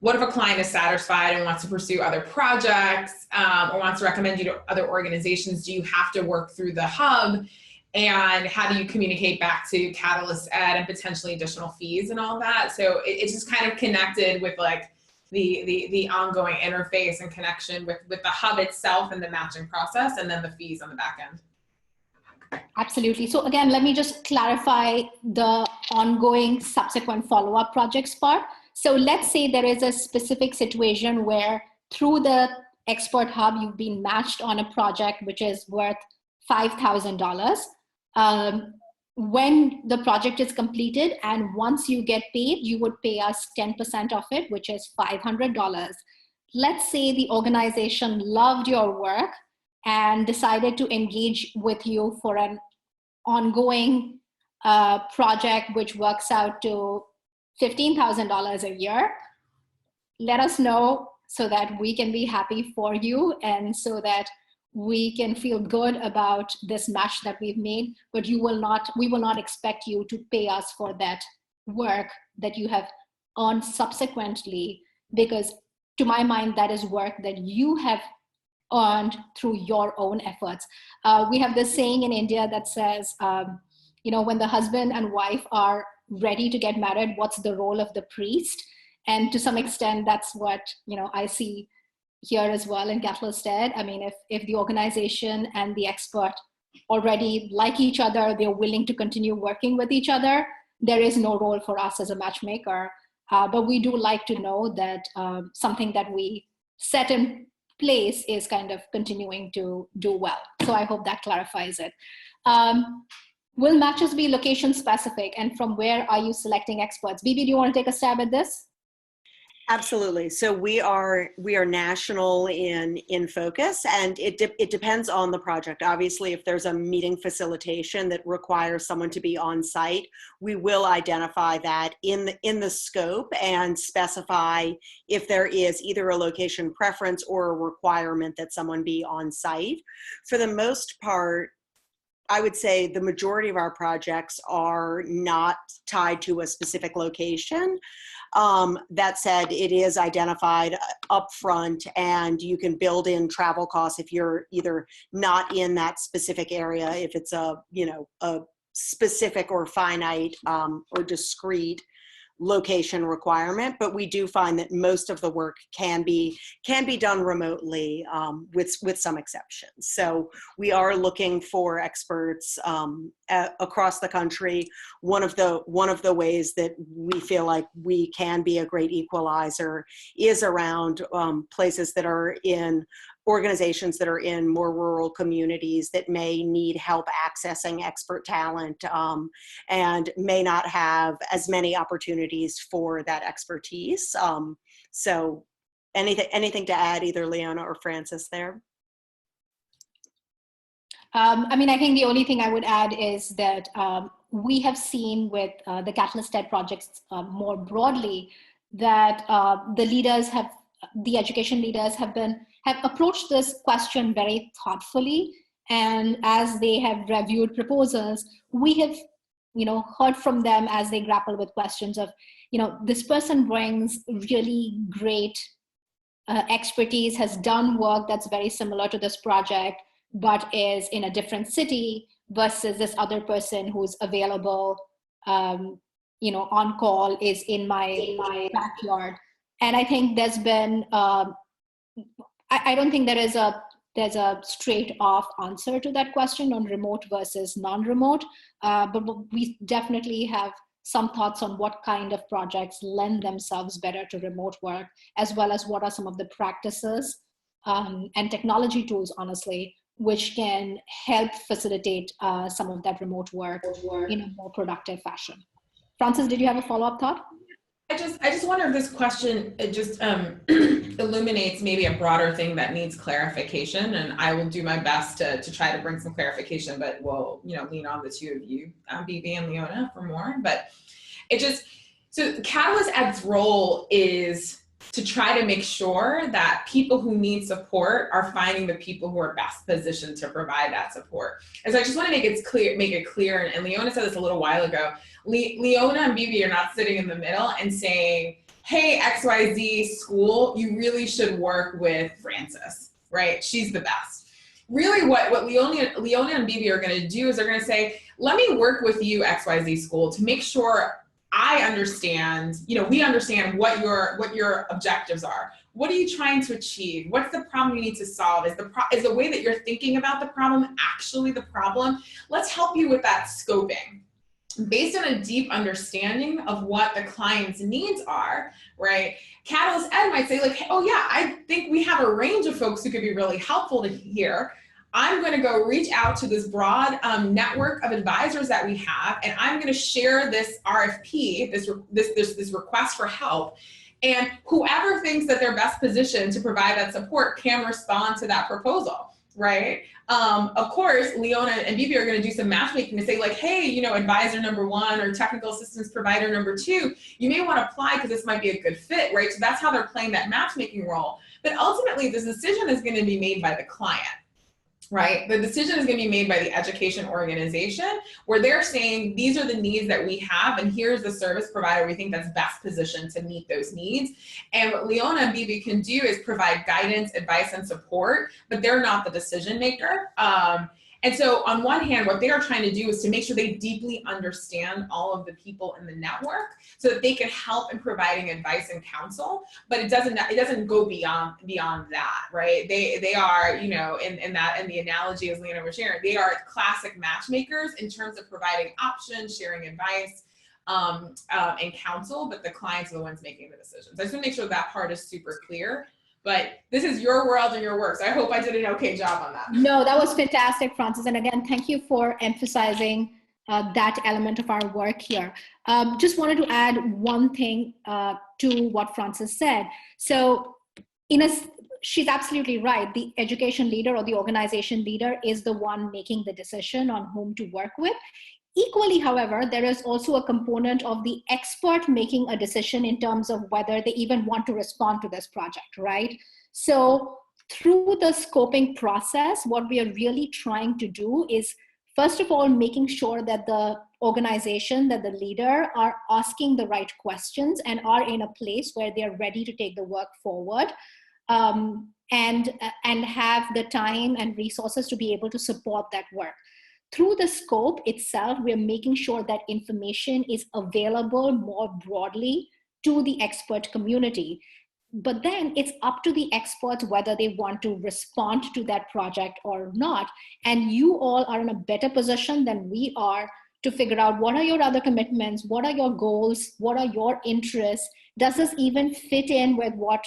S3: what if a client is satisfied and wants to pursue other projects or wants to recommend you to other organizations? Do you have to work through the hub? And how do you communicate back to Catalyst Ed and potentially additional fees and all that? So it's just kind of connected with like the ongoing interface and connection with the hub itself and the matching process, and then the fees on the back end.
S1: Absolutely. So again, let me just clarify the ongoing subsequent follow-up projects part. So let's say there is a specific situation where through the Expert Hub, you've been matched on a project which is worth $5,000. When the project is completed and once you get paid, you would pay us 10% of it, which is $500. Let's say the organization loved your work and decided to engage with you for an ongoing project which works out to $15,000 a year. Let us know so that we can be happy for you and so that we can feel good about this match that we've made, but we will not expect you to pay us for that work that you have earned subsequently, because to my mind, that is work that you have earned through your own efforts. We have this saying in India that says, when the husband and wife are ready to get married, what's the role of the priest? And to some extent, that's what I see here as well in Catalyst Ed. I mean, if the organization and the expert already like each other, they're willing to continue working with each other, there is no role for us as a matchmaker. But we do like to know that something that we set in place is kind of continuing to do well. So I hope that clarifies it. Will matches be location specific, and from where are you selecting experts? Bibi, do you want to take a stab at this?
S2: Absolutely. So we are national in focus, and it depends on the project. Obviously, if there's a meeting facilitation that requires someone to be on site, we will identify that in the scope and specify if there is either a location preference or a requirement that someone be on site. For the most part, I would say the majority of our projects are not tied to a specific location. That said, it is identified upfront, and you can build in travel costs if you're either not in that specific area, if it's a specific or finite or discrete location requirement. But we do find that most of the work can be done remotely with some exceptions. So we are looking for experts across the country. One of the ways that we feel like we can be a great equalizer is around places that are in organizations that are in more rural communities that may need help accessing expert talent and may not have as many opportunities for that expertise. So anything to add, either Leona or Frances there?
S1: I mean, I think the only thing I would add is that we have seen with the Catalyst Ed projects more broadly that the education leaders have approached this question very thoughtfully, and as they have reviewed proposals, we have heard from them as they grapple with questions of this person brings really great expertise, has done work that's very similar to this project but is in a different city, versus this other person who's available on call, is in my backyard. And I think there's been I don't think there's a straight off answer to that question on remote versus non-remote, but we definitely have some thoughts on what kind of projects lend themselves better to remote work, as well as what are some of the practices and technology tools, honestly, which can help facilitate some of that remote work in a more productive fashion. Frances, did you have a follow-up thought?
S3: I just wonder if this question just illuminates maybe a broader thing that needs clarification, and I will do my best to try to bring some clarification, but we'll lean on the two of you, Bibi and Leona, for more. But so Catalyst Ed's role is to try to make sure that people who need support are finding the people who are best positioned to provide that support. And so I just want to make it clear, and Leona said this a little while ago, Leona and Bibi are not sitting in the middle and saying, hey, XYZ school, you really should work with Frances, right? She's the best. Really what Leona and Bibi are going to do is they're going to say, let me work with you, XYZ school, to make sure I understand, we understand what your objectives are. What are you trying to achieve? What's the problem you need to solve? Is the way that you're thinking about the problem actually the problem? Let's help you with that scoping. Based on a deep understanding of what the client's needs are, right? Catalyst Ed might say like, oh yeah, I think we have a range of folks who could be really helpful to here. I'm going to go reach out to this broad network of advisors that we have, and I'm going to share this RFP, this request for help, and whoever thinks that they're best positioned to provide that support can respond to that proposal, right? Of course, Leona and Bibi are going to do some matchmaking to say like, hey, advisor number 1 or technical assistance provider number 2, you may want to apply because this might be a good fit, right? So that's how they're playing that matchmaking role. But ultimately, this decision is going to be made by the client. Right? The decision is going to be made by the education organization, where they're saying, these are the needs that we have, and here's the service provider we think that's best positioned to meet those needs. And what Leona and Bibi can do is provide guidance, advice, and support, but they're not the decision maker. And so on one hand, what they are trying to do is to make sure they deeply understand all of the people in the network so that they can help in providing advice and counsel, but it doesn't go beyond that, right? They are, in the analogy as Leona was sharing, they are classic matchmakers in terms of providing options, sharing advice, and counsel, but the clients are the ones making the decisions. I just want to make sure that part is super clear. But this is your world and your work, so I hope I did an okay job on that.
S1: No, that was fantastic, Frances. And again, thank you for emphasizing that element of our work here. Just wanted to add one thing to what Frances said. So she's absolutely right. The education leader or the organization leader is the one making the decision on whom to work with. Equally, however, there is also a component of the expert making a decision in terms of whether they even want to respond to this project, right? So through the scoping process, what we are really trying to do is, first of all, making sure that the organization, that the leader are asking the right questions and are in a place where they're ready to take the work forward, and have the time and resources to be able to support that work. Through the scope itself, we're making sure that information is available more broadly to the expert community. But then it's up to the experts whether they want to respond to that project or not. And you all are in a better position than we are to figure out what are your other commitments, what are your goals, what are your interests, does this even fit in with what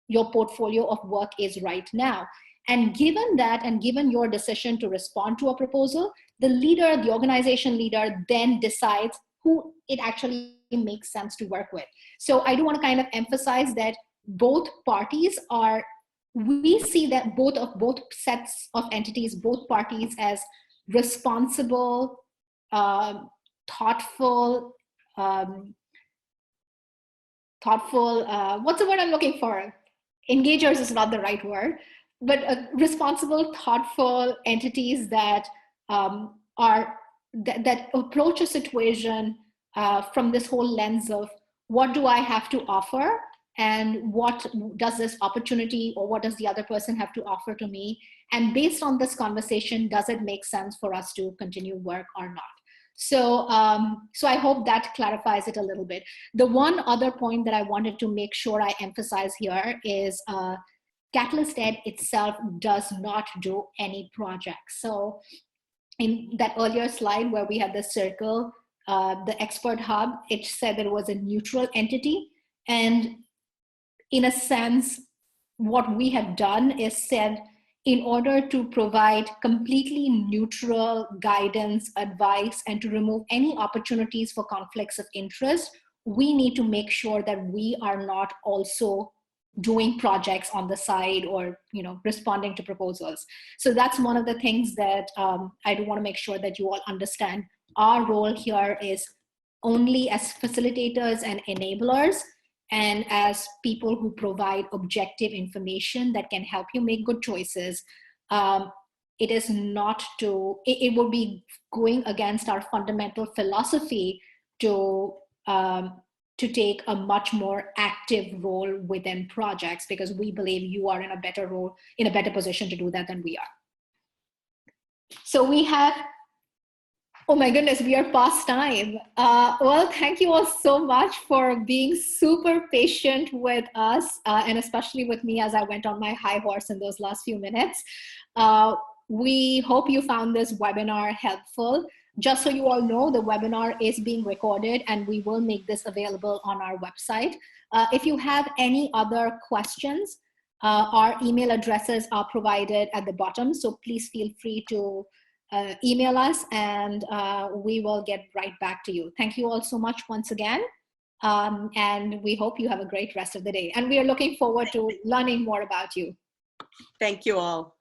S1: your portfolio of work is right now? And given that, and given your decision to respond to a proposal, the leader, the organization leader, then decides who it actually makes sense to work with. So I do want to kind of emphasize that both parties we see that both sets of entities, both parties as responsible, thoughtful, what's the word I'm looking for? Engagers is not the right word, but responsible, thoughtful entities that that approach a situation from this whole lens of what do I have to offer, and what does this opportunity or what does the other person have to offer to me, and based on this conversation, does it make sense for us to continue work or not? So I hope that clarifies it a little bit. The one other point that I wanted to make sure I emphasize here is Catalyst Ed itself does not do any projects. So in that earlier slide where we had the circle, the Expert Hub, it said that it was a neutral entity. And in a sense, what we have done is said, in order to provide completely neutral guidance, advice, and to remove any opportunities for conflicts of interest, we need to make sure that we are not also doing projects on the side or responding to proposals. So that's one of the things that I do want to make sure that you all understand. Our role here is only as facilitators and enablers, and as people who provide objective information that can help you make good choices. It is not it would be going against our fundamental philosophy to take a much more active role within projects, because we believe you are in a better position to do that than we are. So we have, oh my goodness, we are past time. Well, thank you all so much for being super patient with us, and especially with me as I went on my high horse in those last few minutes. We hope you found this webinar helpful. Just so you all know, the webinar is being recorded and we will make this available on our website. If you have any other questions, our email addresses are provided at the bottom, so please feel free to email us and we will get right back to you. Thank you all so much once again. And we hope you have a great rest of the day. And we are looking forward to learning more about you.
S2: Thank you all.